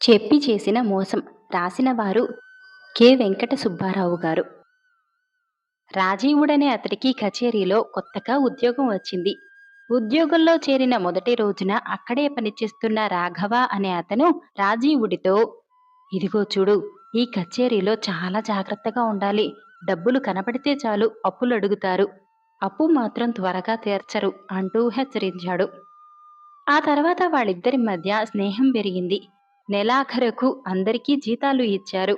చెప్పి చేసిన మోసం. రాసిన వారు కె. వెంకట సుబ్బారావు గారు. రాజీవుడనే అతడికి కచేరీలో కొత్తగా ఉద్యోగం వచ్చింది. ఉద్యోగంలో చేరిన మొదటి రోజున అక్కడే పనిచేస్తున్న రాఘవ అనే అతను రాజీవుడితో, ఇదిగో చూడు, ఈ కచేరీలో చాలా జాగ్రత్తగా ఉండాలి. డబ్బులు కనపడితే చాలు అప్పులు అడుగుతారు. అప్పు మాత్రం త్వరగా తీర్చరు అంటూ హెచ్చరించాడు. ఆ తర్వాత వాళ్ళిద్దరి మధ్య స్నేహం పెరిగింది. నెలాఖరుకు అందరికీ జీతాలు ఇచ్చారు.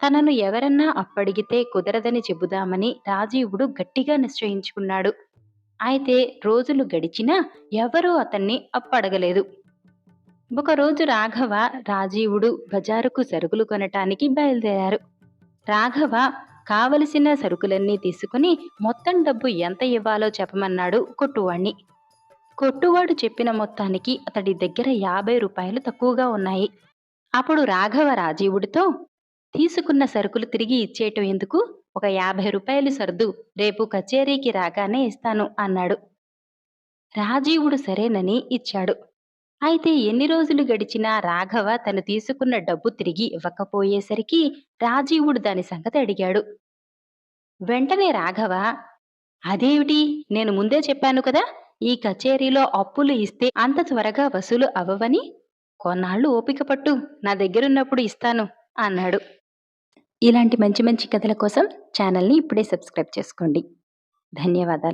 తనను ఎవరన్నా అప్పడిగితే కుదరదని చెబుదామని రాజీవుడు గట్టిగా నిశ్చయించుకున్నాడు. అయితే రోజులు గడిచినా ఎవరూ అతన్ని అప్పడగలేదు. ఒకరోజు రాఘవ, రాజీవుడు బజారుకు సరుకులు కొనటానికి బయలుదేరారు. రాఘవ కావలసిన సరుకులన్నీ తీసుకుని మొత్తం డబ్బు ఎంత ఇవ్వాలో చెప్పమన్నాడు కొట్టువాణ్ణి. కొట్టువాడు చెప్పిన మొత్తానికి అతడి దగ్గర 50 రూపాయలు తక్కువగా ఉన్నాయి. అప్పుడు రాఘవ రాజీవుడితో, తీసుకున్న సరుకులు తిరిగి ఇచ్చేయటం ఎందుకు? ఒక 50 రూపాయలు సర్దు, రేపు కచేరీకి రాగానే ఇస్తాను అన్నాడు. రాజీవుడు సరేనని ఇచ్చాడు. అయితే ఎన్ని రోజులు గడిచినా రాఘవ తను తీసుకున్న డబ్బు తిరిగి ఇవ్వకపోయేసరికి రాజీవుడు దాని సంగతి అడిగాడు. వెంటనే రాఘవ, అదేమిటి, నేను ముందే చెప్పాను కదా, ఈ కచేరీలో అప్పులు ఇస్తే అంత త్వరగా వసూలు అవ్వవని. కొన్నాళ్ళు ఓపిక పట్టు, నా దగ్గరున్నప్పుడు ఇస్తాను అన్నాడు. ఇలాంటి మంచి మంచి కథల కోసం ఛానల్ని ఇప్పుడే సబ్స్క్రైబ్ చేసుకోండి. ధన్యవాదాలు.